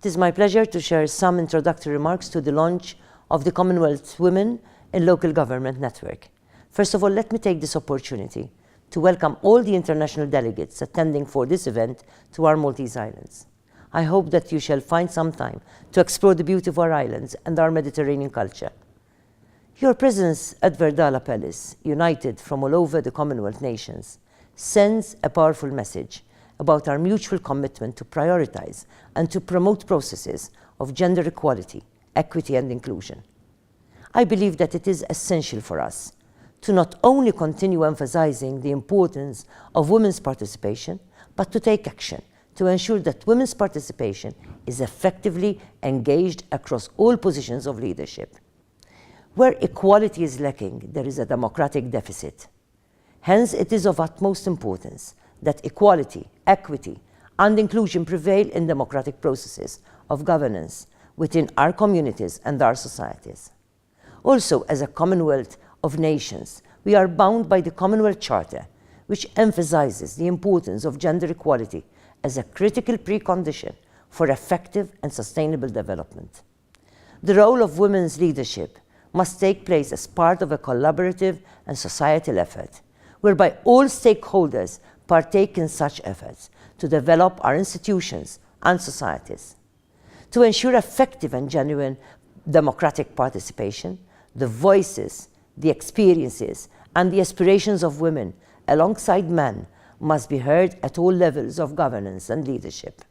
It is my pleasure to share some introductory remarks to the launch of the Commonwealth Women in Local Government Network. First of all, let me take this opportunity to welcome all the international delegates attending for this event to our Maltese Islands. I hope that you shall find some time to explore the beauty of our islands and our Mediterranean culture. Your presence at Verdala Palace, united from all over the Commonwealth nations, sends a powerful message about our mutual commitment to prioritize and to promote processes of gender equality, equity and inclusion. I believe that it is essential for us to not only continue emphasizing the importance of women's participation, but to take action to ensure that women's participation is effectively engaged across all positions of leadership. Where equality is lacking, there is a democratic deficit. Hence, it is of utmost importance that equality, equity, and inclusion prevail in democratic processes of governance within our communities and our societies. Also, as a Commonwealth of Nations, we are bound by the Commonwealth Charter, which emphasizes the importance of gender equality as a critical precondition for effective and sustainable development. The role of women's leadership must take place as part of a collaborative and societal effort, whereby all stakeholders partake in such efforts to develop our institutions and societies. To ensure effective and genuine democratic participation, the voices, the experiences, and the aspirations of women alongside men must be heard at all levels of governance and leadership.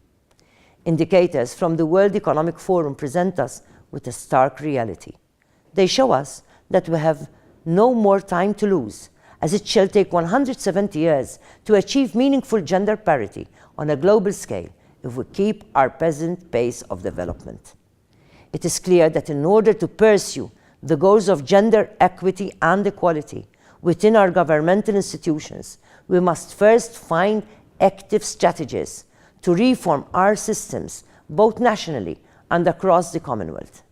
Indicators from the World Economic Forum present us with a stark reality. They show us that we have no more time to lose, as it shall take 170 years to achieve meaningful gender parity on a global scale if we keep our present pace of development. It is clear that in order to pursue the goals of gender equity and equality within our governmental institutions, we must first find active strategies to reform our systems, both nationally and across the Commonwealth.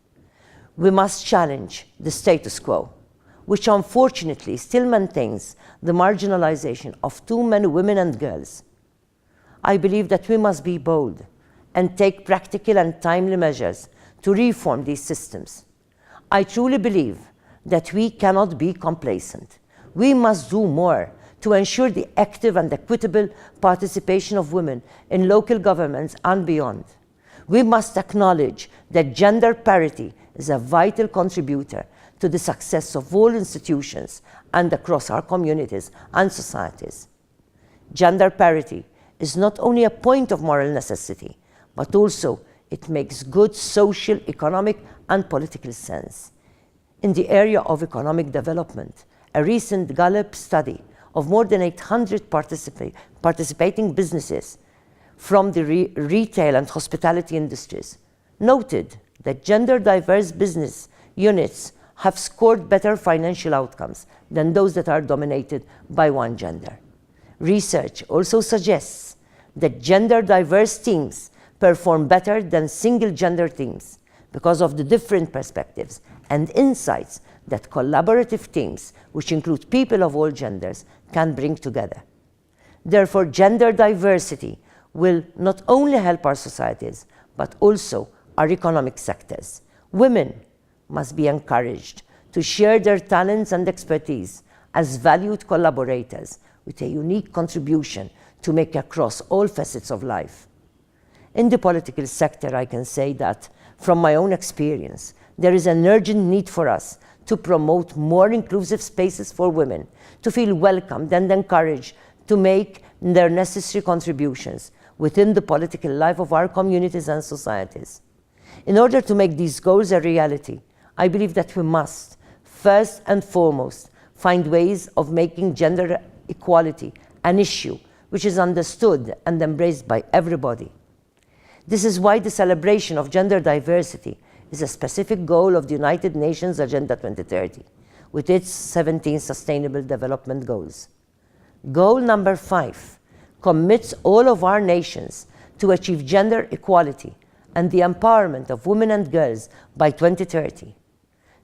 We must challenge the status quo, which unfortunately still maintains the marginalization of too many women and girls. I believe that we must be bold and take practical and timely measures to reform these systems. I truly believe that we cannot be complacent. We must do more to ensure the active and equitable participation of women in local governments and beyond. We must acknowledge that gender parity is a vital contributor to the success of all institutions and across our communities and societies. Gender parity is not only a point of moral necessity, but also it makes good social, economic, and political sense. In the area of economic development, a recent Gallup study of more than 800 participating businesses from the retail and hospitality industries noted that gender-diverse business units have scored better financial outcomes than those that are dominated by one gender. Research also suggests that gender-diverse teams perform better than single-gender teams because of the different perspectives and insights that collaborative teams, which include people of all genders, can bring together. Therefore, gender diversity will not only help our societies, but also our economic sectors. Women must be encouraged to share their talents and expertise as valued collaborators with a unique contribution to make across all facets of life. In the political sector, I can say that, from my own experience, there is an urgent need for us to promote more inclusive spaces for women, to feel welcomed and encouraged to make their necessary contributions within the political life of our communities and societies. In order to make these goals a reality, I believe that we must, first and foremost, find ways of making gender equality an issue which is understood and embraced by everybody. This is why the celebration of gender diversity is a specific goal of the United Nations Agenda 2030, with its 17 Sustainable Development Goals. Goal number 5 commits all of our nations to achieve gender equality and the empowerment of women and girls by 2030.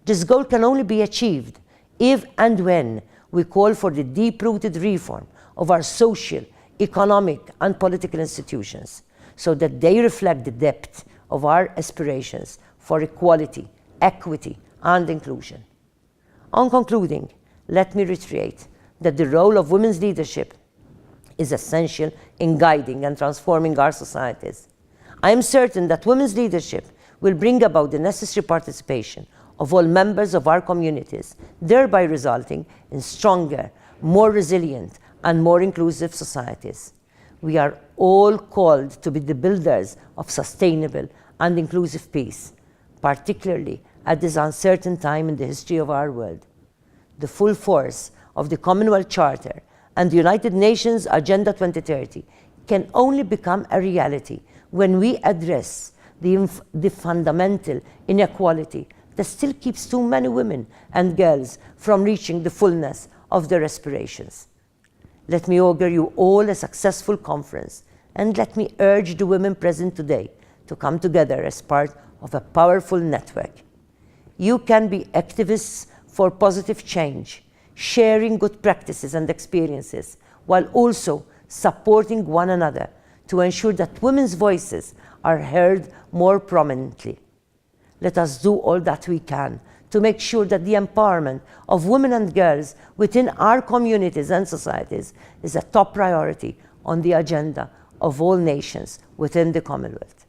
This goal can only be achieved if and when we call for the deep-rooted reform of our social, economic, and political institutions so that they reflect the depth of our aspirations for equality, equity, and inclusion. On concluding, let me reiterate that the role of women's leadership is essential in guiding and transforming our societies. I am certain that women's leadership will bring about the necessary participation of all members of our communities, thereby resulting in stronger, more resilient, and more inclusive societies. We are all called to be the builders of sustainable and inclusive peace, particularly at this uncertain time in the history of our world. The full force of the Commonwealth Charter and the United Nations Agenda 2030 can only become a reality when we address the fundamental inequality that still keeps too many women and girls from reaching the fullness of their aspirations. Let me augur you all a successful conference, and let me urge the women present today to come together as part of a powerful network. You can be activists for positive change, sharing good practices and experiences, while also supporting one another to ensure that women's voices are heard more prominently. Let us do all that we can to make sure that the empowerment of women and girls within our communities and societies is a top priority on the agenda of all nations within the Commonwealth.